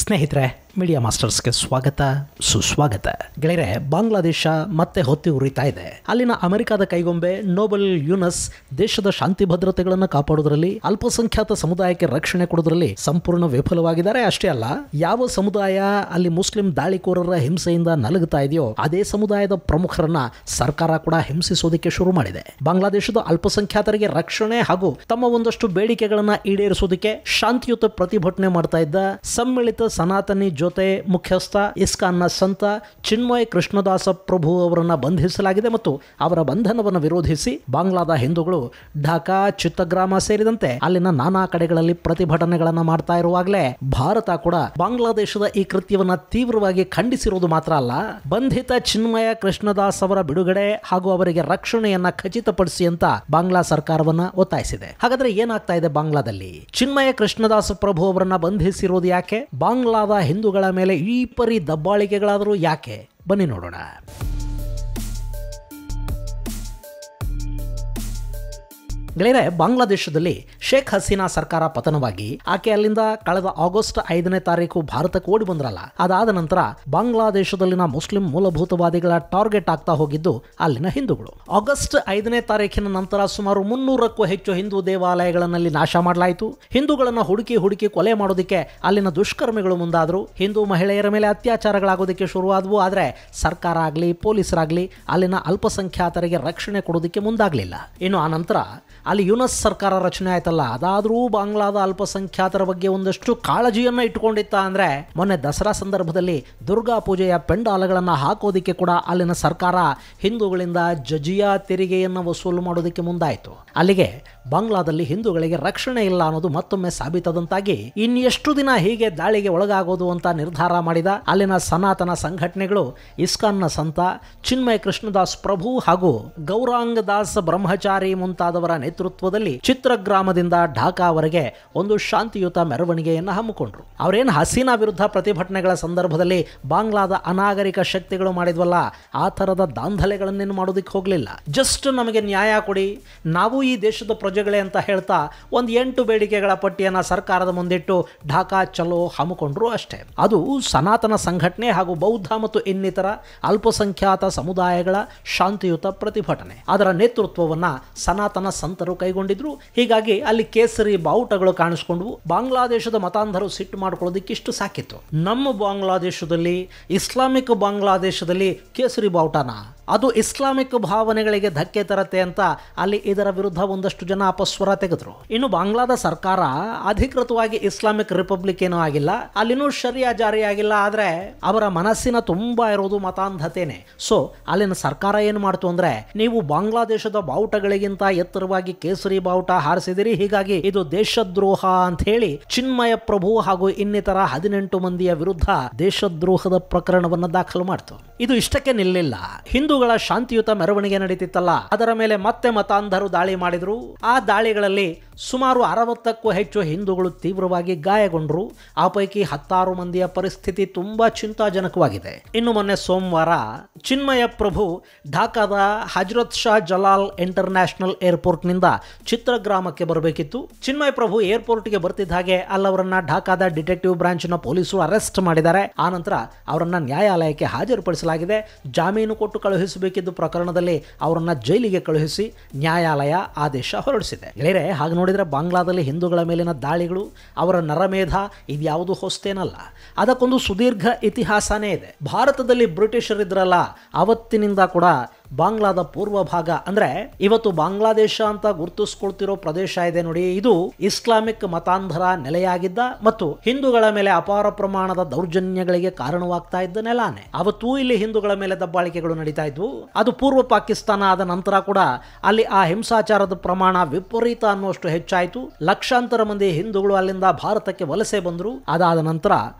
ಸ್ನೇಹಿತರೆ, ಮೀಡಿಯಾ ಮಾಸ್ಟರ್ಸ್ಗೆ ಸ್ವಾಗತ ಸುಸ್ವಾಗತ. ಗೆಳೆಯರೆ, ಬಾಂಗ್ಲಾದೇಶ ಮತ್ತೆ ಹೊತ್ತಿ ಉರಿತಾ ಇದೆ. ಅಲ್ಲಿನ ಅಮೆರಿಕದ ಕೈಗೊಂಬೆ ನೋಬಲ್ ಯೂನಸ್ ದೇಶದ ಶಾಂತಿ ಭದ್ರತೆಗಳನ್ನು ಕಾಪಾಡುವುದರಲ್ಲಿ, ಅಲ್ಪಸಂಖ್ಯಾತ ಸಮುದಾಯಕ್ಕೆ ರಕ್ಷಣೆ ಕೊಡುವುದರಲ್ಲಿ ಸಂಪೂರ್ಣ ವಿಫಲವಾಗಿದ್ದಾರೆ. ಅಷ್ಟೇ ಅಲ್ಲ, ಯಾವ ಸಮುದಾಯ ಅಲ್ಲಿ ಮುಸ್ಲಿಂ ದಾಳಿಕೋರರ ಹಿಂಸೆಯಿಂದ ನಲುಗುತ್ತಾ ಇದೆಯೋ ಅದೇ ಸಮುದಾಯದ ಪ್ರಮುಖರನ್ನ ಸರ್ಕಾರ ಕೂಡ ಹಿಂಸಿಸೋದಕ್ಕೆ ಶುರು ಮಾಡಿದೆ. ಬಾಂಗ್ಲಾದೇಶದ ಅಲ್ಪಸಂಖ್ಯಾತರಿಗೆ ರಕ್ಷಣೆ ಹಾಗೂ ತಮ್ಮ ಒಂದಷ್ಟು ಬೇಡಿಕೆಗಳನ್ನ ಈಡೇರಿಸೋದಕ್ಕೆ ಶಾಂತಿಯುತ ಪ್ರತಿಭಟನೆ ಮಾಡ್ತಾ ಇದ್ದ ಸಮ್ಮಿಳಿತ ಸನಾತನಿ ಜೊತೆ ಮುಖ್ಯಸ್ಥ ಇಸ್ಕಾನ್ನ ಸಂತ ಚಿನ್ಮಯ ಕೃಷ್ಣದಾಸ ಪ್ರಭು ಅವರನ್ನ ಬಂಧಿಸಲಾಗಿದೆ ಮತ್ತು ಅವರ ಬಂಧನವನ್ನು ವಿರೋಧಿಸಿ ಬಾಂಗ್ಲಾದ ಹಿಂದೂಗಳು ಢಾಕಾ, ಚಿತ್ತಗ್ರಾಮ ಸೇರಿದಂತೆ ಅಲ್ಲಿನ ನಾನಾ ಕಡೆಗಳಲ್ಲಿ ಪ್ರತಿಭಟನೆಗಳನ್ನ ಮಾಡ್ತಾ ಇರುವಾಗಲೇ ಭಾರತ ಕೂಡ ಬಾಂಗ್ಲಾದೇಶದ ಈ ಕೃತ್ಯವನ್ನ ತೀವ್ರವಾಗಿ ಖಂಡಿಸಿರುವುದು ಮಾತ್ರ ಅಲ್ಲ, ಬಂಧಿತ ಚಿನ್ಮಯ ಕೃಷ್ಣದಾಸ್ ಅವರ ಬಿಡುಗಡೆ ಹಾಗೂ ಅವರಿಗೆ ರಕ್ಷಣೆಯನ್ನ ಖಚಿತಪಡಿಸಿ ಅಂತ ಬಾಂಗ್ಲಾ ಸರ್ಕಾರವನ್ನ ಒತ್ತಾಯಿಸಿದೆ. ಹಾಗಾದ್ರೆ ಏನಾಗ್ತಾ ಇದೆ ಬಾಂಗ್ಲಾದಲ್ಲಿ? ಚಿನ್ಮಯ ಕೃಷ್ಣದಾಸ ಪ್ರಭು ಅವರನ್ನ ಬಂಧಿಸಿರೋದು ಯಾಕೆ? ಬಾಂಗ್ಲಾದ ಹಿಂದೂಗಳ ಮೇಲೆ ಈ ಪರಿ ದಬ್ಬಾಳಿಕೆಗಳಾದರೂ ಯಾಕೆ? ಬನ್ನಿ ನೋಡೋಣ. ಗೆಳೆಯರೆ, ಬಾಂಗ್ಲಾದೇಶದಲ್ಲಿ ಶೇಖ್ ಹಸೀನಾ ಸರ್ಕಾರ ಪತನವಾಗಿ ಆಕೆ ಅಲ್ಲಿಂದ ಕಳೆದ ಆಗಸ್ಟ್ 5ನೇ ತಾರೀಕು ಭಾರತಕ್ಕೆ ಓಡಿ ಬಂದ್ರಲ್ಲ, ಅದಾದ ನಂತರ ಬಾಂಗ್ಲಾದೇಶದಲ್ಲಿನ ಮುಸ್ಲಿಂ ಮೂಲಭೂತವಾದಿಗಳ ಟಾರ್ಗೆಟ್ ಆಗ್ತಾ ಹೋಗಿದ್ದು ಅಲ್ಲಿನ ಹಿಂದೂಗಳು. ಆಗಸ್ಟ್ 5ನೇ ತಾರೀಕಿನ ನಂತರ ಸುಮಾರು 300ಕ್ಕೂ ಹೆಚ್ಚು ಹಿಂದೂ ದೇವಾಲಯಗಳಲ್ಲಿ ನಾಶ ಮಾಡಲಾಯಿತು. ಹಿಂದೂಗಳನ್ನ ಹುಡುಕಿ ಕೊಲೆ ಮಾಡೋದಕ್ಕೆ ಅಲ್ಲಿನ ದುಷ್ಕರ್ಮಿಗಳು ಮುಂದಾದರು. ಹಿಂದೂ ಮಹಿಳೆಯರ ಮೇಲೆ ಅತ್ಯಾಚಾರಗಳಾಗೋದಕ್ಕೆ ಶುರುವಾದವು. ಆದರೆ ಸರ್ಕಾರ ಆಗಲಿ ಪೊಲೀಸರಾಗಲಿ ಅಲ್ಲಿನ ಅಲ್ಪಸಂಖ್ಯಾತರಿಗೆ ರಕ್ಷಣೆ ಕೊಡೋದಕ್ಕೆ ಮುಂದಾಗಲಿಲ್ಲ. ಇನ್ನು ಆ ನಂತರ ಅಲ್ಲಿ ಯೂನಸ್ ಸರ್ಕಾರ ರಚನೆ ಆಯ್ತಲ್ಲ, ಅದಾದರೂ ಬಾಂಗ್ಲಾದ ಅಲ್ಪಸಂಖ್ಯಾತರ ಬಗ್ಗೆ ಒಂದಷ್ಟು ಕಾಳಜಿಯನ್ನ ಇಟ್ಟುಕೊಂಡಿತ್ತ ಅಂದ್ರೆ ಮೊನ್ನೆ ದಸರಾ ಸಂದರ್ಭದಲ್ಲಿ ದುರ್ಗಾ ಪೂಜೆಯ ಪೆಂಡಾಲಗಳನ್ನು ಹಾಕೋದಿಕ್ಕೆ ಕೂಡ ಅಲ್ಲಿನ ಸರ್ಕಾರ ಹಿಂದೂಗಳಿಂದ ಜಜಿಯಾ ತೆರಿಗೆಯನ್ನು ವಸೂಲು ಮಾಡೋದಕ್ಕೆ ಮುಂದಾಯಿತು. ಅಲ್ಲಿಗೆ ಬಾಂಗ್ಲಾದಲ್ಲಿ ಹಿಂದೂಗಳಿಗೆ ರಕ್ಷಣೆ ಇಲ್ಲ ಅನ್ನೋದು ಮತ್ತೊಮ್ಮೆ ಸಾಬೀತಾದಂತಾಗಿ ಇನ್ನೆಷ್ಟು ದಿನ ಹೀಗೆ ದಾಳಿಗೆ ಒಳಗಾಗೋದು ಅಂತ ನಿರ್ಧಾರ ಮಾಡಿದ ಅಲ್ಲಿನ ಸನಾತನ ಸಂಘಟನೆಗಳು ಇಸ್ಕಾನ್ನ ಸಂತ ಚಿನ್ಮಯ ಕೃಷ್ಣದಾಸ್ ಪ್ರಭು ಹಾಗೂ ಗೌರಾಂಗ ದಾಸ್ ಬ್ರಹ್ಮಚಾರಿ ಮುಂತಾದವರ ನೇತೃತ್ವದಲ್ಲಿ ಚಿತ್ರಗ್ರಾಮದಿಂದ ಢಾಕಾವರೆಗೆ ಒಂದು ಶಾಂತಿಯುತ ಮೆರವಣಿಗೆಯನ್ನು ಹಮ್ಮಿಕೊಂಡ್ರು. ಅವರೇನು ಹಸೀನಾ ವಿರುದ್ಧ ಪ್ರತಿಭಟನೆಗಳ ಸಂದರ್ಭದಲ್ಲಿ ಬಾಂಗ್ಲಾದ ಅನಾಗರಿಕ ಶಕ್ತಿಗಳು ಮಾಡಿದ್ವಲ್ಲ, ಆ ಥರದ ದಾಂಧಲೆಗಳನ್ನೇನು ಮಾಡೋದಕ್ಕೆ ಹೋಗಲಿಲ್ಲ. ಜಸ್ಟ್ ನಮಗೆ ನ್ಯಾಯ ಕೊಡಿ, ನಾವು ಈ ದೇಶದ ಪ್ರಜೆಗಳೇ ಅಂತ ಹೇಳ್ತಾ ಒಂದು 8 ಬೇಡಿಕೆಗಳ ಪಟ್ಟಿಯನ್ನು ಸರ್ಕಾರದ ಮುಂದಿಟ್ಟು ಢಾಕಾ ಚಲೋ ಹಮ್ಮಿಕೊಂಡ್ರು ಅಷ್ಟೇ. ಅದು ಸನಾತನ ಸಂಘಟನೆ ಹಾಗೂ ಬೌದ್ಧ ಮತ್ತು ಇನ್ನಿತರ ಅಲ್ಪಸಂಖ್ಯಾತ ಸಮುದಾಯಗಳ ಶಾಂತಿಯುತ ಪ್ರತಿಭಟನೆ. ಅದರ ನೇತೃತ್ವವನ್ನ ಸನಾತನ ಸಂತರು ಕೈಗೊಂಡಿದ್ರು. ಹೀಗಾಗಿ ಅಲ್ಲಿ ಕೇಸರಿ ಬಾವುಟಗಳು ಕಾಣಿಸ್ಕೊಂಡ್ವು. ಬಾಂಗ್ಲಾದೇಶದ ಮತಾಂಧರು ಸಿಟ್ಟು ಮಾಡ್ಕೊಳ್ಳೋದಕ್ಕೆ ಇಷ್ಟು ಸಾಕಿತ್ತು. ನಮ್ಮ ಬಾಂಗ್ಲಾದೇಶದಲ್ಲಿ, ಇಸ್ಲಾಮಿಕ್ ಬಾಂಗ್ಲಾದೇಶದಲ್ಲಿ ಕೇಸರಿ ಬಾವುಟನ, ಅದು ಇಸ್ಲಾಮಿಕ್ ಭಾವನೆಗಳಿಗೆ ಧಕ್ಕೆ ತರತ್ತೆ ಅಂತ ಅಲ್ಲಿ ಇದರ ವಿರುದ್ಧ ಒಂದಷ್ಟು ಜನ ಅಪಸ್ವರ ತೆಗೆದ್ರು. ಇನ್ನು ಬಾಂಗ್ಲಾದ ಸರ್ಕಾರ ಅಧಿಕೃತವಾಗಿ ಇಸ್ಲಾಮಿಕ್ ರಿಪಬ್ಲಿಕ್ ಏನೂ ಆಗಿಲ್ಲ, ಅಲ್ಲಿನೂ ಶರಿಯಾ ಜಾರಿಯಾಗಿಲ್ಲ. ಆದ್ರೆ ಅವರ ಮನಸ್ಸಿನ ತುಂಬಾ ಇರೋದು ಮತಾಂಧತೆನೆ. ಸೊ ಅಲ್ಲಿನ ಸರ್ಕಾರ ಏನು ಮಾಡ್ತು ಅಂದ್ರೆ, ನೀವು ಬಾಂಗ್ಲಾದೇಶದ ಬಾವುಟಗಳಿಗಿಂತ ಎತ್ತರವಾಗಿ ಕೇಸರಿ ಬಾವುಟ ಹಾರಿಸಿದಿರಿ, ಹೀಗಾಗಿ ಇದು ದೇಶದ್ರೋಹ ಅಂತ ಹೇಳಿ ಚಿನ್ಮಯ ಪ್ರಭು ಹಾಗೂ ಇನ್ನಿತರ 18 ಮಂದಿಯ ವಿರುದ್ಧ ದೇಶದ್ರೋಹದ ಪ್ರಕರಣವನ್ನು ದಾಖಲು ಮಾಡ್ತು. ಇದು ಇಷ್ಟಕ್ಕೆ ನಿಲ್ಲಿಲ್ಲ. ಹಿಂದೂಗಳ ಶಾಂತಿಯುತ ಮೆರವಣಿಗೆ ನಡೀತಿತ್ತಲ್ಲ, ಅದರ ಮೇಲೆ ಮತ್ತೆ ಮತಾಂಧರು ದಾಳಿ ಮಾಡಿದ್ರು. ಆ ದಾಳಿಗಳಲ್ಲಿ ಸುಮಾರು 60ಕ್ಕೂ ಹೆಚ್ಚು ಹಿಂದೂಗಳು ತೀವ್ರವಾಗಿ ಗಾಯಗೊಂಡ್ರು. ಆ ಪೈಕಿ 16 ಮಂದಿಯ ಪರಿಸ್ಥಿತಿ ತುಂಬಾ ಚಿಂತಾಜನಕವಾಗಿದೆ. ಇನ್ನು ಮೊನ್ನೆ ಸೋಮವಾರ ಚಿನ್ಮಯ ಪ್ರಭು ಢಾಕಾದ ಹಜರತ್ ಶಾ ಜಲಾಲ್ ಇಂಟರ್ನ್ಯಾಷನಲ್ ಏರ್ಪೋರ್ಟ್ನಿಂದ ಚಿತ್ರಗ್ರಾಮಕ್ಕೆ ಬರಬೇಕಿತ್ತು. ಚಿನ್ಮಯ ಪ್ರಭು ಏರ್ಪೋರ್ಟ್ಗೆ ಬರ್ತಿದ್ದ ಹಾಗೆ ಅಲ್ಲವರನ್ನ ಢಾಕಾದ ಡಿಟೆಕ್ಟಿವ್ ಬ್ರಾಂಚ್ನ ಪೊಲೀಸರು ಅರೆಸ್ಟ್ ಮಾಡಿದ್ದಾರೆ. ಆನಂತರ ಅವರನ್ನ ನ್ಯಾಯಾಲಯಕ್ಕೆ ಹಾಜರುಪಡಿಸಲಾಗಿದೆ. ಜಾಮೀನು ಕೊಟ್ಟು ಕಳುಹಿಸಬೇಕಿದ್ದ ಪ್ರಕರಣದಲ್ಲಿ ಅವರನ್ನ ಜೈಲಿಗೆ ಕಳುಹಿಸಿ ನ್ಯಾಯಾಲಯ ಆದೇಶ ಹೊರಡಿಸಿದೆ. ಗೆಳೆಯರೆ, ಹಾಗೆ ನೋಡಿದ್ರೆ ಬಾಂಗ್ಲಾದಲ್ಲಿ ಹಿಂದೂಗಳ ಮೇಲಿನ ದಾಳಿಗಳು, ಅವರ ನರಮೇಧ ಇದ್ಯಾವುದು ಹೊಸ್ತೇನಲ್ಲ. ಅದಕ್ಕೊಂದು ಸುದೀರ್ಘ ಇತಿಹಾಸನೇ ಇದೆ. ಭಾರತದಲ್ಲಿ ಬ್ರಿಟಿಷರಿದ್ರಲ್ಲ, ಅವತ್ತಿನಿಂದ ಕೂಡ ಬಾಂಗ್ಲಾದ ಪೂರ್ವ ಭಾಗ ಅಂದ್ರೆ ಇವತ್ತು ಬಾಂಗ್ಲಾದೇಶ ಅಂತ ಗುರುತಿಸ್ಕೊಳ್ತಿರೋ ಪ್ರದೇಶ ಇದೆ ನೋಡಿ, ಇದು ಇಸ್ಲಾಮಿಕ್ ಮತಾಂಧರ ನೆಲೆಯಾಗಿದ್ದ ಮತ್ತು ಹಿಂದೂಗಳ ಮೇಲೆ ಅಪಾರ ಪ್ರಮಾಣದ ದೌರ್ಜನ್ಯಗಳಿಗೆ ಕಾರಣವಾಗ್ತಾ ಇದ್ದ ನೆಲಾನೆ. ಅವತ್ತೂ ಇಲ್ಲಿ ಹಿಂದೂಗಳ ಮೇಲೆ ದಬ್ಬಾಳಿಕೆಗಳು ನಡೀತಾ ಇದ್ವು. ಅದು ಪೂರ್ವ ಪಾಕಿಸ್ತಾನ ಆದ ನಂತರ ಕೂಡ ಅಲ್ಲಿ ಆ ಹಿಂಸಾಚಾರದ ಪ್ರಮಾಣ ವಿಪರೀತ ಅನ್ನುವಷ್ಟು ಹೆಚ್ಚಾಯಿತು. ಲಕ್ಷಾಂತರ ಮಂದಿ ಹಿಂದೂಗಳು ಅಲ್ಲಿಂದ ಭಾರತಕ್ಕೆ ವಲಸೆ ಬಂದರು. ಅದಾದ ನಂತರ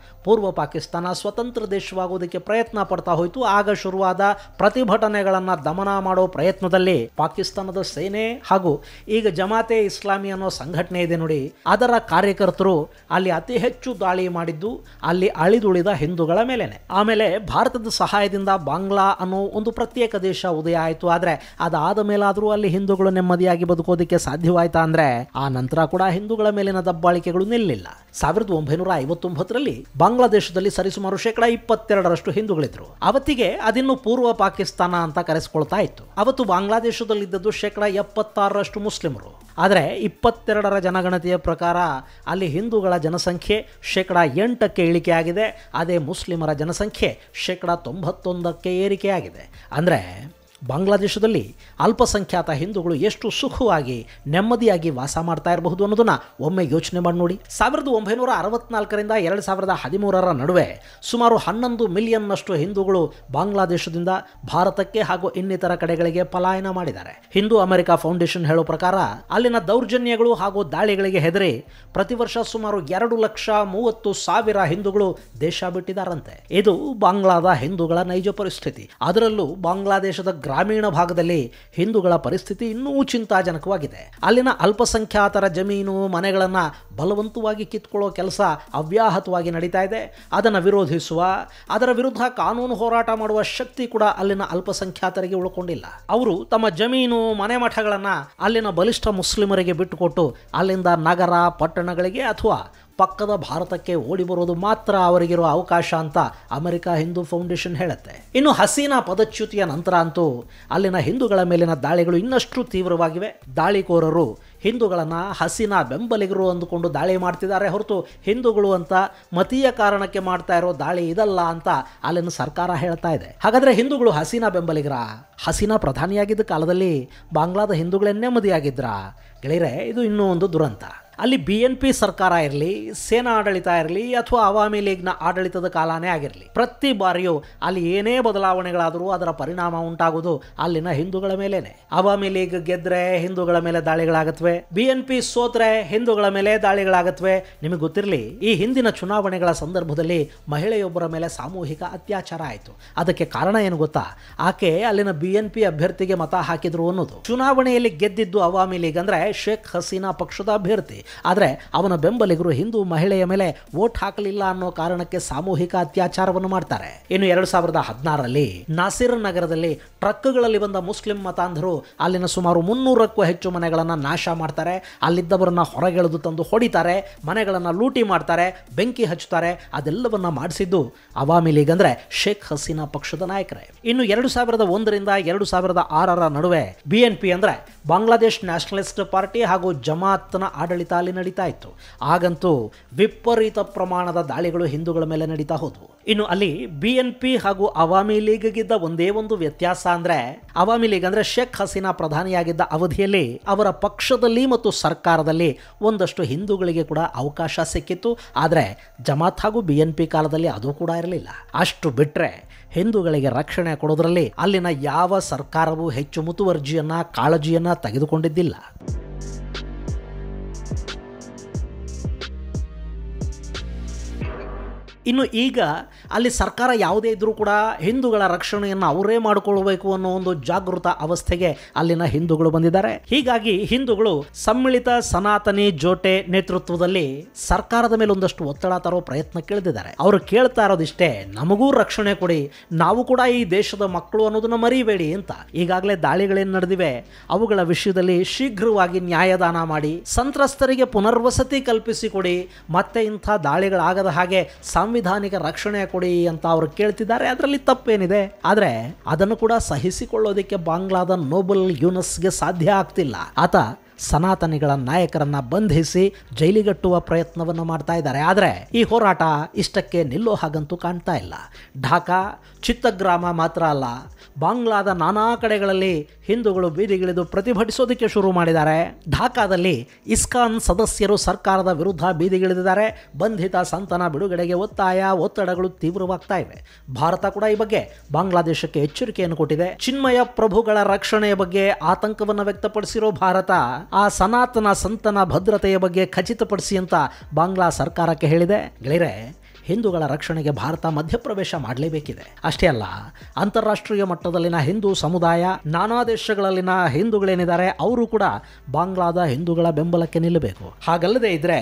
ಪೂರ್ವ ಪಾಕಿಸ್ತಾನ ಸ್ವತಂತ್ರ ದೇಶವಾಗುವುದಕ್ಕೆ ಪ್ರಯತ್ನ ಪಡ್ತಾ ಹೋಯಿತು. ಆಗ ಶುರುವಾದ ಪ್ರತಿಭಟನೆಗಳನ್ನ ದಮನ ಮಾಡೋ ಪ್ರಯತ್ನದಲ್ಲಿ ಪಾಕಿಸ್ತಾನದ ಸೇನೆ ಹಾಗೂ ಈಗ ಜಮಾತೆ ಇಸ್ಲಾಮಿ ಅನ್ನೋ ಸಂಘಟನೆ ಇದೆ ನೋಡಿ, ಅದರ ಕಾರ್ಯಕರ್ತರು ಅಲ್ಲಿ ಅತಿ ಹೆಚ್ಚು ದಾಳಿ ಮಾಡಿದ್ದು ಅಲ್ಲಿ ಅಳಿದುಳಿದ ಹಿಂದೂಗಳ ಮೇಲೇನೆ. ಆಮೇಲೆ ಭಾರತದ ಸಹಾಯದಿಂದ ಬಾಂಗ್ಲಾ ಅನ್ನೋ ಒಂದು ಪ್ರತ್ಯೇಕ ದೇಶ ಉದಯ ಆಯಿತು. ಆದ್ರೆ ಅದಾದ ಮೇಲಾದರೂ ಅಲ್ಲಿ ಹಿಂದೂಗಳು ನೆಮ್ಮದಿಯಾಗಿ ಬದುಕೋದಕ್ಕೆ ಸಾಧ್ಯವಾಯ್ತಾ ಅಂದ್ರೆ ಆ ನಂತರ ಕೂಡ ಹಿಂದೂಗಳ ಮೇಲಿನ ದಬ್ಬಾಳಿಕೆಗಳು ನಿಲ್ಲಿಲ್ಲ. 1959ರಲ್ಲಿ ಬಾಂಗ್ಲಾದೇಶದಲ್ಲಿ ಸರಿಸುಮಾರು 22% ಹಿಂದೂಗಳಿದ್ರು. ಅವತ್ತಿಗೆ ಅದಿನ್ನು ಪೂರ್ವ ಪಾಕಿಸ್ತಾನ ಅಂತ ಕರೆಸ್ಕೊಳ್ತಾ ಇತ್ತು. ಅವತ್ತು ಬಾಂಗ್ಲಾದೇಶದಲ್ಲಿದ್ದದ್ದು 76% ಮುಸ್ಲಿಮರು. ಆದರೆ 22ರ ಜನಗಣತಿಯ ಪ್ರಕಾರ ಅಲ್ಲಿ ಹಿಂದೂಗಳ ಜನಸಂಖ್ಯೆ 8% ಇಳಿಕೆಯಾಗಿದೆ. ಅದೇ ಮುಸ್ಲಿಮರ ಜನಸಂಖ್ಯೆ 91% ಏರಿಕೆಯಾಗಿದೆ. ಅಂದರೆ ಬಾಂಗ್ಲಾದೇಶದಲ್ಲಿ ಅಲ್ಪಸಂಖ್ಯಾತ ಹಿಂದೂಗಳು ಎಷ್ಟು ಸುಖವಾಗಿ ನೆಮ್ಮದಿಯಾಗಿ ವಾಸ ಮಾಡ್ತಾ ಇರಬಹುದು ಅನ್ನೋದನ್ನ ಒಮ್ಮೆ ಯೋಚನೆ ಮಾಡಿ ನೋಡಿ. 1964ರಿಂದ 2013ರ ನಡುವೆ ಸುಮಾರು 11 ಮಿಲಿಯನ್ನಷ್ಟು ಹಿಂದೂಗಳು ಬಾಂಗ್ಲಾದೇಶದಿಂದ ಭಾರತಕ್ಕೆ ಹಾಗೂ ಇನ್ನಿತರ ಕಡೆಗಳಿಗೆ ಪಲಾಯನ ಮಾಡಿದ್ದಾರೆ. ಹಿಂದೂ ಅಮೆರಿಕ ಫೌಂಡೇಶನ್ ಹೇಳೋ ಪ್ರಕಾರ ಅಲ್ಲಿನ ದೌರ್ಜನ್ಯಗಳು ಹಾಗೂ ದಾಳಿಗಳಿಗೆ ಹೆದರಿ ಪ್ರತಿ ವರ್ಷ ಸುಮಾರು 2,30,000 ಹಿಂದೂಗಳು ದೇಶ ಬಿಟ್ಟಿದ್ದಾರಂತೆ. ಇದು ಬಾಂಗ್ಲಾದ ಹಿಂದೂಗಳ ನೈಜ ಪರಿಸ್ಥಿತಿ. ಅದರಲ್ಲೂ ಬಾಂಗ್ಲಾದೇಶದ ಗ್ರಾಮೀಣ ಭಾಗದಲ್ಲಿ ಹಿಂದೂಗಳ ಪರಿಸ್ಥಿತಿ ಇನ್ನೂ ಚಿಂತಾಜನಕವಾಗಿದೆ. ಅಲ್ಲಿನ ಅಲ್ಪಸಂಖ್ಯಾತರ ಜಮೀನು ಮನೆಗಳನ್ನ ಬಲವಂತವಾಗಿ ಕಿತ್ಕೊಳ್ಳೋ ಕೆಲಸ ಅವ್ಯಾಹತವಾಗಿ ನಡೀತಾ ಇದೆ. ಅದನ್ನು ವಿರೋಧಿಸುವ, ಅದರ ವಿರುದ್ಧ ಕಾನೂನು ಹೋರಾಟ ಮಾಡುವ ಶಕ್ತಿ ಕೂಡ ಅಲ್ಲಿನ ಅಲ್ಪಸಂಖ್ಯಾತರಿಗೆ ಉಳ್ಕೊಂಡಿಲ್ಲ. ಅವರು ತಮ್ಮ ಜಮೀನು ಮನೆ ಮಠಗಳನ್ನ ಅಲ್ಲಿನ ಬಲಿಷ್ಠ ಮುಸ್ಲಿಮರಿಗೆ ಬಿಟ್ಟುಕೊಟ್ಟು ಅಲ್ಲಿಂದ ನಗರ ಪಟ್ಟಣಗಳಿಗೆ ಅಥವಾ ಪಕ್ಕದ ಭಾರತಕ್ಕೆ ಓಡಿ ಬರೋದು ಮಾತ್ರ ಅವರಿಗಿರೋ ಅವಕಾಶ ಅಂತ ಅಮೆರಿಕ ಹಿಂದೂ ಫೌಂಡೇಶನ್ ಹೇಳುತ್ತೆ. ಇನ್ನು ಹಸೀನಾ ಪದಚ್ಯುತಿಯ ನಂತರ ಅಂತೂ ಅಲ್ಲಿನ ಹಿಂದೂಗಳ ಮೇಲಿನ ದಾಳಿಗಳು ಇನ್ನಷ್ಟು ತೀವ್ರವಾಗಿವೆ. ದಾಳಿಕೋರರು ಹಿಂದೂಗಳನ್ನು ಹಸೀನಾ ಬೆಂಬಲಿಗರು ಅಂದುಕೊಂಡು ದಾಳಿ ಮಾಡ್ತಿದ್ದಾರೆ ಹೊರತು ಹಿಂದೂಗಳು ಅಂತ ಮತೀಯ ಕಾರಣಕ್ಕೆ ಮಾಡ್ತಾ ಇರೋ ದಾಳಿ ಇದಲ್ಲ ಅಂತ ಅಲ್ಲಿನ ಸರ್ಕಾರ ಹೇಳ್ತಾ ಇದೆ. ಹಾಗಾದ್ರೆ ಹಿಂದೂಗಳು ಹಸೀನಾ ಬೆಂಬಲಿಗರ? ಹಸೀನಾ ಪ್ರಧಾನಿಯಾಗಿದ್ದ ಕಾಲದಲ್ಲಿ ಬಾಂಗ್ಲಾದ ಹಿಂದೂಗಳೇ ನೆಮ್ಮದಿಯಾಗಿದ್ರಾ? ಗೆಳೆಯರೆ, ಇದು ಇನ್ನೂ ಒಂದು ದುರಂತ. ಅಲ್ಲಿ BNP ಸರ್ಕಾರ ಇರಲಿ, ಸೇನಾ ಆಡಳಿತ ಇರಲಿ ಅಥವಾ ಅವಾಮಿ ಲೀಗ್ನ ಆಡಳಿತದ ಕಾಲನೇ ಆಗಿರಲಿ, ಪ್ರತಿ ಬಾರಿಯೂ ಅಲ್ಲಿ ಏನೇ ಬದಲಾವಣೆಗಳಾದರೂ ಅದರ ಪರಿಣಾಮ ಉಂಟಾಗುವುದು ಅಲ್ಲಿನ ಹಿಂದೂಗಳ ಮೇಲೇನೆ. ಅವಾಮಿ ಲೀಗ್ ಗೆದ್ರೆ ಹಿಂದೂಗಳ ಮೇಲೆ ದಾಳಿಗಳಾಗತ್ವೆ, BNP ಸೋತ್ರೆ ಹಿಂದೂಗಳ ಮೇಲೆ ದಾಳಿಗಳಾಗತ್ವೆ. ನಿಮಗೆ ಗೊತ್ತಿರಲಿ, ಈ ಹಿಂದಿನ ಚುನಾವಣೆಗಳ ಸಂದರ್ಭದಲ್ಲಿ ಮಹಿಳೆಯೊಬ್ಬರ ಮೇಲೆ ಸಾಮೂಹಿಕ ಅತ್ಯಾಚಾರ ಆಯಿತು. ಅದಕ್ಕೆ ಕಾರಣ ಏನು ಗೊತ್ತಾ? ಆಕೆ ಅಲ್ಲಿನ BNP ಅಭ್ಯರ್ಥಿಗೆ ಮತ ಹಾಕಿದ್ರು ಅನ್ನೋದು. ಚುನಾವಣೆಯಲ್ಲಿ ಗೆದ್ದಿದ್ದು ಅವಾಮಿ ಲೀಗ್ ಅಂದ್ರೆ ಶೇಖ್ ಹಸೀನಾ ಪಕ್ಷದ ಅಭ್ಯರ್ಥಿ. ಆದರೆ ಅವನ ಬೆಂಬಲಿಗರು ಹಿಂದೂ ಮಹಿಳೆಯ ಮೇಲೆ ವೋಟ್ ಹಾಕಲಿಲ್ಲ ಅನ್ನೋ ಕಾರಣಕ್ಕೆ ಸಾಮೂಹಿಕ ಅತ್ಯಾಚಾರವನ್ನು ಮಾಡ್ತಾರೆ. ಇನ್ನು 2016ರಲ್ಲಿ ನಾಸಿರ್ ನಗರದಲ್ಲಿ ಟ್ರಕ್ಗಳಲ್ಲಿ ಬಂದ ಮುಸ್ಲಿಂ ಮತಾಂಧರು ಅಲ್ಲಿನ ಸುಮಾರು 300ಕ್ಕೂ ಹೆಚ್ಚು ಮನೆಗಳನ್ನು ನಾಶ ಮಾಡ್ತಾರೆ. ಅಲ್ಲಿದ್ದವರನ್ನ ಹೊರಗೆಳೆದು ತಂದು ಹೊಡಿತಾರೆ, ಮನೆಗಳನ್ನು ಲೂಟಿ ಮಾಡ್ತಾರೆ, ಬೆಂಕಿ ಹಚ್ಚುತ್ತಾರೆ. ಅದೆಲ್ಲವನ್ನ ಮಾಡಿಸಿದ್ದು ಅವಾಮಿ ಲೀಗ್ ಅಂದ್ರೆ ಶೇಖ್ ಹಸೀನಾ ಪಕ್ಷದ ನಾಯಕರೇ. ಇನ್ನು 2001ರಿಂದ 2006ರ ನಡುವೆ BNP ಅಂದ್ರೆ ಬಾಂಗ್ಲಾದೇಶ್ ನ್ಯಾಷನಲಿಸ್ಟ್ ಪಾರ್ಟಿ ಹಾಗೂ ಜಮಾತ್ನ ಆಡಳಿತ ಅಲ್ಲಿ ನಡೀತಾ ಇತ್ತು. ಆಗಂತೂ ವಿಪರೀತ ಪ್ರಮಾಣದ ದಾಳಿಗಳು ಹಿಂದೂಗಳ ಮೇಲೆ ನಡೀತಾ ಹೋದವು. ಇನ್ನು ಅಲ್ಲಿ BNP ಹಾಗೂ ಅವಾಮಿ ಲೀಗ್ಗಿದ್ದ ಒಂದೇ ಒಂದು ವ್ಯತ್ಯಾಸ ಅಂದ್ರೆ, ಅವಾಮಿ ಲೀಗ್ ಅಂದ್ರೆ ಶೇಖ್ ಹಸೀನಾ ಪ್ರಧಾನಿಯಾಗಿದ್ದ ಅವಧಿಯಲ್ಲಿ ಅವರ ಪಕ್ಷದಲ್ಲಿ ಮತ್ತು ಸರ್ಕಾರದಲ್ಲಿ ಒಂದಷ್ಟು ಹಿಂದೂಗಳಿಗೆ ಕೂಡ ಅವಕಾಶ ಸಿಕ್ಕಿತ್ತು. ಆದರೆ ಜಮಾತ್ ಹಾಗೂ BNP ಕಾಲದಲ್ಲಿ ಅದು ಕೂಡ ಇರಲಿಲ್ಲ. ಅಷ್ಟು ಬಿಟ್ರೆ ಹಿಂದೂಗಳಿಗೆ ರಕ್ಷಣೆ ಕೊಡೋದ್ರಲ್ಲಿ ಅಲ್ಲಿನ ಯಾವ ಸರ್ಕಾರವೂ ಹೆಚ್ಚು ಮುತುವರ್ಜಿಯನ್ನ ಕಾಳಜಿಯನ್ನ ತೆಗೆದುಕೊಂಡಿದ್ದಿಲ್ಲ. ಇನ್ನು ಈಗ ಅಲ್ಲಿ ಸರ್ಕಾರ ಯಾವುದೇ ಇದ್ರೂ ಕೂಡ ಹಿಂದೂಗಳ ರಕ್ಷಣೆಯನ್ನು ಅವರೇ ಮಾಡಿಕೊಳ್ಳಬೇಕು ಅನ್ನೋ ಒಂದು ಜಾಗೃತ ಅವಸ್ಥೆಗೆ ಅಲ್ಲಿನ ಹಿಂದೂಗಳು ಬಂದಿದ್ದಾರೆ. ಹೀಗಾಗಿ ಹಿಂದೂಗಳು ಸಮ್ಮಿಳಿತ ಸನಾತನಿ ಜೋಟೆ ನೇತೃತ್ವದಲ್ಲಿ ಸರ್ಕಾರದ ಮೇಲೆ ಒಂದಷ್ಟು ಒತ್ತಡ ತರೋ ಪ್ರಯತ್ನ ಕೇಳಿದ್ದಾರೆ. ಅವರು ಕೇಳ್ತಾ ಇರೋದಿಷ್ಟೇ, ನಮಗೂ ರಕ್ಷಣೆ ಕೊಡಿ, ನಾವು ಕೂಡ ಈ ದೇಶದ ಮಕ್ಕಳು ಅನ್ನೋದನ್ನ ಮರಿಬೇಡಿ ಅಂತ. ಈಗಾಗಲೇ ದಾಳಿಗಳೇನು ನಡೆದಿವೆ ಅವುಗಳ ವಿಷಯದಲ್ಲಿ ಶೀಘ್ರವಾಗಿ ನ್ಯಾಯದಾನ ಮಾಡಿ, ಸಂತ್ರಸ್ತರಿಗೆ ಪುನರ್ವಸತಿ ಕಲ್ಪಿಸಿಕೊಡಿ, ಮತ್ತೆ ಇಂಥ ದಾಳಿಗಳಾಗದ ಹಾಗೆ ಸಾಂವಿಧಾನಿಕ ರಕ್ಷಣೆ ಕೊಡಿ ಅಂತ ಅವರು ಕೇಳ್ತಿದ್ದಾರೆ. ಅದರಲ್ಲಿ ತಪ್ಪೇನಿದೆ? ಆದರೆ ಅದನ್ನು ಕೂಡ ಸಹಿಸಿಕೊಳ್ಳೋದಕ್ಕೆ ಬಾಂಗ್ಲಾದ ನೋಬಲ್ ಯೂನಸ್ಗೆ ಸಾಧ್ಯ ಆಗ್ತಿಲ್ಲ. ಆತ ಸನಾತನಿಗಳ ನಾಯಕರನ್ನ ಬಂಧಿಸಿ ಜೈಲಿಗಟ್ಟುವ ಪ್ರಯತ್ನವನ್ನು ಮಾಡ್ತಾ ಇದ್ದಾರೆ. ಆದರೆ ಈ ಹೋರಾಟ ಇಷ್ಟಕ್ಕೆ ನಿಲ್ಲೋ ಹಾಗಂತೂ ಕಾಣ್ತಾ ಇಲ್ಲ. ಢಾಕಾ, ಚಿತ್ತಗ್ರಾಮ ಮಾತ್ರ ಅಲ್ಲ, ಬಾಂಗ್ಲಾದ ನಾನಾ ಕಡೆಗಳಲ್ಲಿ ಹಿಂದೂಗಳು ಬೀದಿಗಿಳಿದು ಪ್ರತಿಭಟಿಸೋದಕ್ಕೆ ಶುರು ಮಾಡಿದ್ದಾರೆ. ಢಾಕಾದಲ್ಲಿ ಇಸ್ಕಾನ್ ಸದಸ್ಯರು ಸರ್ಕಾರದ ವಿರುದ್ಧ ಬೀದಿಗಿಳಿದಿದ್ದಾರೆ. ಬಂಧಿತ ಸಂತನ ಬಿಡುಗಡೆಗೆ ಒತ್ತಡಗಳು ತೀವ್ರವಾಗ್ತಾ ಇವೆ. ಭಾರತ ಕೂಡ ಈ ಬಗ್ಗೆ ಬಾಂಗ್ಲಾದೇಶಕ್ಕೆ ಎಚ್ಚರಿಕೆಯನ್ನು ಕೊಟ್ಟಿದೆ. ಚಿನ್ಮಯ ಪ್ರಭುಗಳ ರಕ್ಷಣೆಯ ಬಗ್ಗೆ ಆತಂಕವನ್ನು ವ್ಯಕ್ತಪಡಿಸಿರೋ ಭಾರತ ಆ ಸನಾತನ ಸಂತನ ಭದ್ರತೆಯ ಬಗ್ಗೆ ಖಚಿತಪಡಿಸಿ ಅಂತ ಬಾಂಗ್ಲಾ ಸರ್ಕಾರಕ್ಕೆ ಹೇಳಿದೆ. ಗೆಳೆಯರೆ, ಹಿಂದೂಗಳ ರಕ್ಷಣೆಗೆ ಭಾರತ ಮಧ್ಯಪ್ರವೇಶ ಮಾಡಲೇಬೇಕಿದೆ. ಅಷ್ಟೇ ಅಲ್ಲ, ಅಂತಾರಾಷ್ಟ್ರೀಯ ಮಟ್ಟದಲ್ಲಿನ ಹಿಂದೂ ಸಮುದಾಯ, ನಾನಾ ದೇಶಗಳಲ್ಲಿನ ಹಿಂದೂಗಳೇನಿದ್ದಾರೆ ಅವರು ಕೂಡ ಬಾಂಗ್ಲಾದ ಹಿಂದೂಗಳ ಬೆಂಬಲಕ್ಕೆ ನಿಲ್ಲಬೇಕು. ಹಾಗಲ್ಲದೆ ಇದ್ರೆ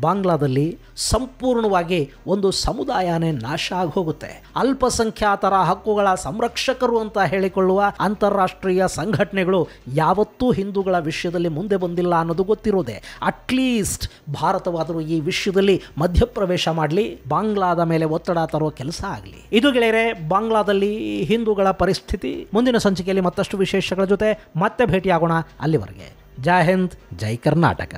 ಬಾಂಗ್ಲಾದಲ್ಲಿ ಸಂಪೂರ್ಣವಾಗಿ ಒಂದು ಸಮುದಾಯನೇ ನಾಶ ಆಗಿ ಹೋಗುತ್ತೆ. ಅಲ್ಪಸಂಖ್ಯಾತರ ಹಕ್ಕುಗಳ ಸಂರಕ್ಷಕರು ಅಂತ ಹೇಳಿಕೊಳ್ಳುವ ಅಂತಾರಾಷ್ಟ್ರೀಯ ಸಂಘಟನೆಗಳು ಯಾವತ್ತೂ ಹಿಂದೂಗಳ ವಿಷಯದಲ್ಲಿ ಮುಂದೆ ಬಂದಿಲ್ಲ ಅನ್ನೋದು ಗೊತ್ತಿರೋದೆ. ಅಟ್ಲೀಸ್ಟ್ ಭಾರತವಾದರೂ ಈ ವಿಷಯದಲ್ಲಿ ಮಧ್ಯಪ್ರವೇಶ ಮಾಡಲಿ, ಬಾಂಗ್ಲಾದ ಮೇಲೆ ಒತ್ತಡ ತರುವ ಕೆಲಸ ಆಗಲಿ. ಇದು ಗೆಳೆಯರೆ ಬಾಂಗ್ಲಾದಲ್ಲಿ ಹಿಂದೂಗಳ ಪರಿಸ್ಥಿತಿ. ಮುಂದಿನ ಸಂಚಿಕೆಯಲ್ಲಿ ಮತ್ತಷ್ಟು ವಿಶೇಷಗಳ ಜೊತೆ ಮತ್ತೆ ಭೇಟಿಯಾಗೋಣ. ಅಲ್ಲಿವರೆಗೆ ಜೈ ಹಿಂದ್, ಜೈ ಕರ್ನಾಟಕ.